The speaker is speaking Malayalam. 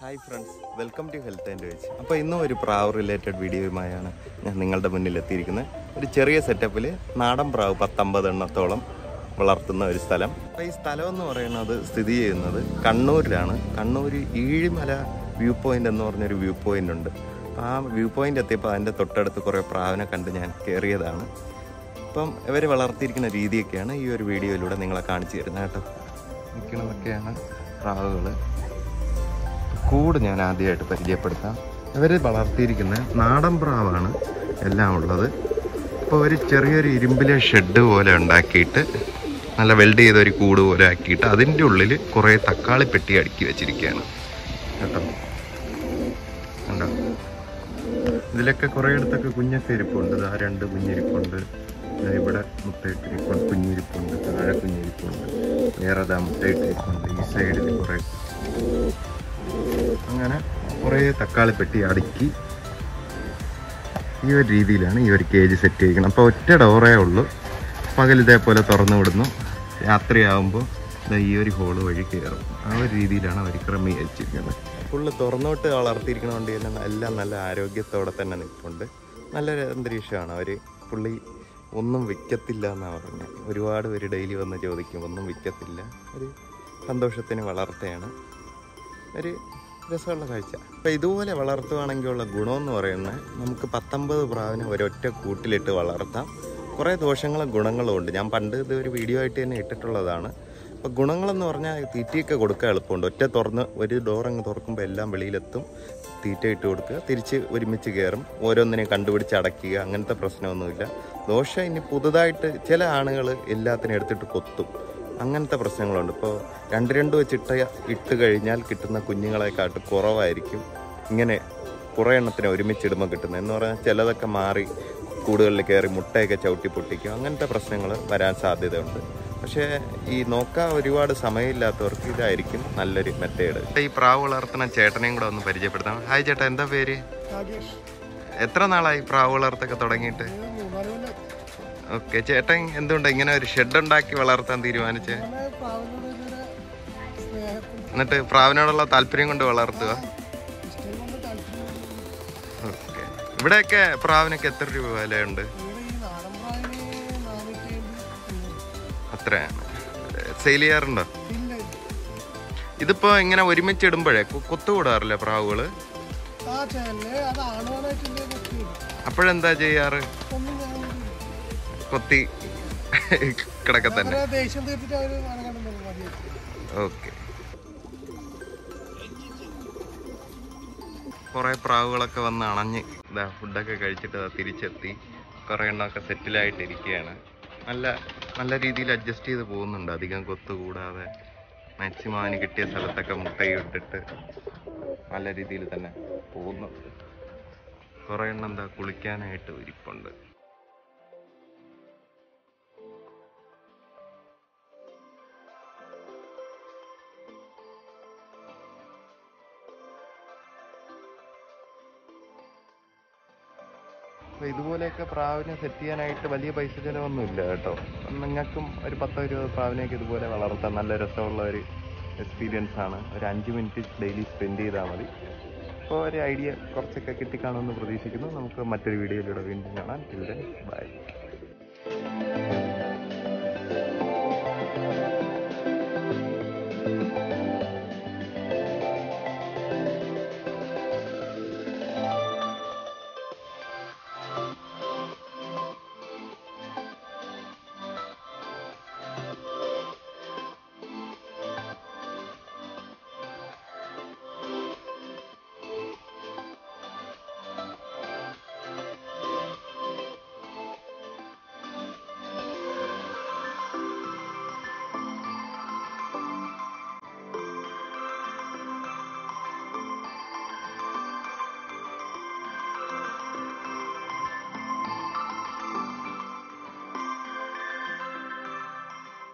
Hi friends, welcome to health and wage. അപ്പോൾ ഇന്നും ഒരു പ്രാവ് റിലേറ്റഡ് വീഡിയോയുമായാണ് ഞാൻ നിങ്ങളുടെ മുന്നിൽ എത്തിയിരിക്കുന്നത്. ഒരു ചെറിയ സെറ്റപ്പിൽ നാടൻ പ്രാവ് 10-50 എണ്ണത്തോളം വളർത്തുന്ന ഒരു സ്ഥലം. അപ്പോൾ ഈ സ്ഥലം എന്ന് പറയുന്നത് സ്ഥിതി ചെയ്യുന്നത് കണ്ണൂരിലാണ്. കണ്ണൂർ ഈഴിമല വ്യൂ പോയിൻ്റ് എന്ന് പറഞ്ഞൊരു വ്യൂ പോയിൻ്റ് ഉണ്ട്. അപ്പോൾ ആ വ്യൂ പോയിൻ്റ് എത്തിയപ്പോൾ അതിൻ്റെ തൊട്ടടുത്ത് കുറേ പ്രാവിനെ കണ്ട് ഞാൻ കയറിയതാണ്. അപ്പം ഇവർ വളർത്തിയിരിക്കുന്ന രീതിയൊക്കെയാണ് ഈ ഒരു വീഡിയോയിലൂടെ നിങ്ങളെ കാണിച്ചു തരുന്നത് കേട്ടോ. നിൽക്കുന്നതൊക്കെയാണ് പ്രാവുകൾ. കൂട് ഞാൻ ആദ്യമായിട്ട് പരിചയപ്പെടുത്താം. ഇവർ വളർത്തിയിരിക്കുന്ന നാടൻ പ്രാവാണ് എല്ലാം ഉള്ളത്. ഇപ്പോൾ ഒരു ചെറിയൊരു ഇരുമ്പിലെ ഷെഡ് പോലെ ഉണ്ടാക്കിയിട്ട് നല്ല വെൽഡ് ചെയ്ത ഒരു കൂട് പോലെ ആക്കിയിട്ട് അതിൻ്റെ ഉള്ളിൽ കുറേ തക്കാളി പെട്ടി അടുക്കി വെച്ചിരിക്കുകയാണ് കേട്ടോ. കണ്ടോ, ഇതിലൊക്കെ കുറേ ഇടത്തൊക്കെ കുഞ്ഞൊക്കെ ഇരിപ്പുണ്ട്. ആ 2 കുഞ്ഞിരിപ്പുണ്ട്. ഇവിടെ മുട്ടയിട്ടിരിപ്പുണ്ട്, കുഞ്ഞിരിപ്പുണ്ട്. താഴെ കുഞ്ഞിരിപ്പുണ്ട്. വേറെ മുട്ടയിട്ടിരിപ്പുണ്ട്. ഈ സൈഡിൽ കുറേ, അങ്ങനെ കുറേ തക്കാളി പെട്ടി അടുക്കി ഈ ഒരു രീതിയിലാണ് ഈ ഒരു കേജ് സെറ്റ് ചെയ്യിക്കണം. അപ്പോൾ ഒറ്റ ഡോറേ ഉള്ളൂ. പകൽ ഇതേപോലെ തുറന്നു വിടുന്നു, രാത്രിയാകുമ്പോൾ ഈ ഒരു ഹോള് വഴി കയറും. ആ ഒരു രീതിയിലാണ് അവർ ക്രമീകരിച്ചിരിക്കുന്നത്. ഫുള്ള് തുറന്നോട്ട് വളർത്തിയിരിക്കണോണ്ട് തന്നെ എല്ലാം നല്ല ആരോഗ്യത്തോടെ തന്നെ നിൽപ്പുണ്ട്. നല്ലൊരു അന്തരീക്ഷമാണ്. അവർ പുള്ളി ഒന്നും വിൽക്കത്തില്ല എന്നാണ് പറഞ്ഞത്. ഒരുപാട് പേര് ഡെയിലി വന്ന് ചോദിക്കും, ഒന്നും വിൽക്കത്തില്ല. ഒരു സന്തോഷത്തിന് വളർത്തുകയാണ്. ഒരു രസമുള്ള കാഴ്ച. അപ്പോൾ ഇതുപോലെ വളർത്തുകയാണെങ്കിലുള്ള ഗുണമെന്ന് പറയുന്നത്, നമുക്ക് 19 പ്രാവിനെ ഒരൊറ്റ കൂട്ടിലിട്ട് വളർത്താം. കുറേ ദോഷങ്ങളും ഗുണങ്ങളും ഉണ്ട്. ഞാൻ പണ്ട് ഇത് ഒരു വീഡിയോ ആയിട്ട് തന്നെ ഇട്ടിട്ടുള്ളതാണ്. അപ്പോൾ ഗുണങ്ങളെന്ന് പറഞ്ഞാൽ തീറ്റയൊക്കെ കൊടുക്കാൻ എളുപ്പമുണ്ട്. ഒരു ഡോർ അങ്ങ് തുറക്കുമ്പോൾ എല്ലാം വെളിയിലെത്തും. തീറ്റ ഇട്ട് കൊടുക്കുക, തിരിച്ച് ഒരുമിച്ച് കയറും. ഓരോന്നിനെ കണ്ടുപിടിച്ച് അടയ്ക്കുക, അങ്ങനത്തെ പ്രശ്നമൊന്നുമില്ല. ദോഷം ഇനി പുതുതായിട്ട് ചില ആണുകൾ എല്ലാത്തിനും എടുത്തിട്ട് കൊത്തും. അങ്ങനത്തെ പ്രശ്നങ്ങളുണ്ട്. ഇപ്പോൾ 2 വെച്ചിട്ട് ഇട്ട് കഴിഞ്ഞാൽ കിട്ടുന്ന കുഞ്ഞുങ്ങളെക്കാട്ട് കുറവായിരിക്കും ഇങ്ങനെ കുറേ എണ്ണത്തിന് ഒരുമിച്ചിടുമ്പോൾ കിട്ടുന്നത്. എന്ന് പറഞ്ഞാൽ ചിലതൊക്കെ മാറി കൂടുകളിൽ കയറി മുട്ടയൊക്കെ ചവിട്ടി പൊട്ടിക്കും. അങ്ങനത്തെ പ്രശ്നങ്ങൾ വരാൻ സാധ്യതയുണ്ട്. പക്ഷേ ഈ നോക്കാൻ ഒരുപാട് സമയമില്ലാത്തവർക്ക് ഇതായിരിക്കും നല്ലൊരു മെത്തേഡ്. ഈ പ്രാവ് വളർത്തുന്ന ചേട്ടനെയും കൂടെ ഒന്ന് പരിചയപ്പെടുത്താം. ഹായ് ചേട്ടാ, എന്താ പേര്? എത്ര നാളായി പ്രാവ് വളർത്തൊക്കെ തുടങ്ങിയിട്ട്? ഓക്കെ, ചേട്ടൻ എന്തുകൊണ്ട് ഇങ്ങനെ ഒരു ഷെഡ് ഉണ്ടാക്കി വളർത്താൻ തീരുമാനിച്ചേ? എന്നിട്ട് പ്രാവിനോടുള്ള താല്പര്യം കൊണ്ട് വളർത്തുക. ഓക്കെ, ഇവിടെയൊക്കെ പ്രാവിനൊക്കെ എത്ര രൂപ വിലയുണ്ട്? അത്രയാണ്. സെയിൽ ചെയ്യാറുണ്ടോ? ഇതിപ്പോ ഇങ്ങനെ ഒരുമിച്ച് ഇടുമ്പോഴേ കൊത്തുകൂടാറില്ലേ പ്രാവുകള്? അപ്പോഴെന്താ ചെയ്യാറ്? കൊത്തി കിടക്ക തന്നെ. ഓക്കെ, കുറെ പ്രാവുകളൊക്കെ വന്ന് അണഞ്ഞ് ഇതാ ഫുഡൊക്കെ കഴിച്ചിട്ട് തിരിച്ചെത്തി. കുറെ എണ്ണമൊക്കെ സെറ്റിലായിട്ടിരിക്കുകയാണ്. നല്ല രീതിയിൽ അഡ്ജസ്റ്റ് ചെയ്ത് പോകുന്നുണ്ട്. അധികം കൊത്തു കൂടാതെ മാക്സിമം അതിന് കിട്ടിയ സ്ഥലത്തൊക്കെ മുട്ടയിട്ടിട്ട് നല്ല രീതിയിൽ തന്നെ പോകുന്നു. കുറെ എണ്ണം എന്താ കുളിക്കാനായിട്ട് ഇരിപ്പുണ്ട്. അപ്പോൾ ഇതുപോലെയൊക്കെ പ്രാവിനെ സെറ്റ് ചെയ്യാനായിട്ട് വലിയ പൈസ ചിലവൊന്നുമില്ല കേട്ടോ. നിങ്ങൾക്കും ഒരു 10-20 പ്രാവിനെയൊക്കെ ഇതുപോലെ വളർത്താം. നല്ല രസമുള്ള ഒരു എക്സ്പീരിയൻസ് ആണ്. ഒരു 5 മിനിറ്റ് ഡെയിലി സ്പെൻഡ് ചെയ്താൽ മതി. അപ്പോൾ ഒരു ഐഡിയ കുറച്ചൊക്കെ കിട്ടിക്കാണുമെന്ന് പ്രതീക്ഷിക്കുന്നു. നമുക്ക് മറ്റൊരു വീഡിയോയിലൂടെ വീണ്ടും കാണാം. ബൈ.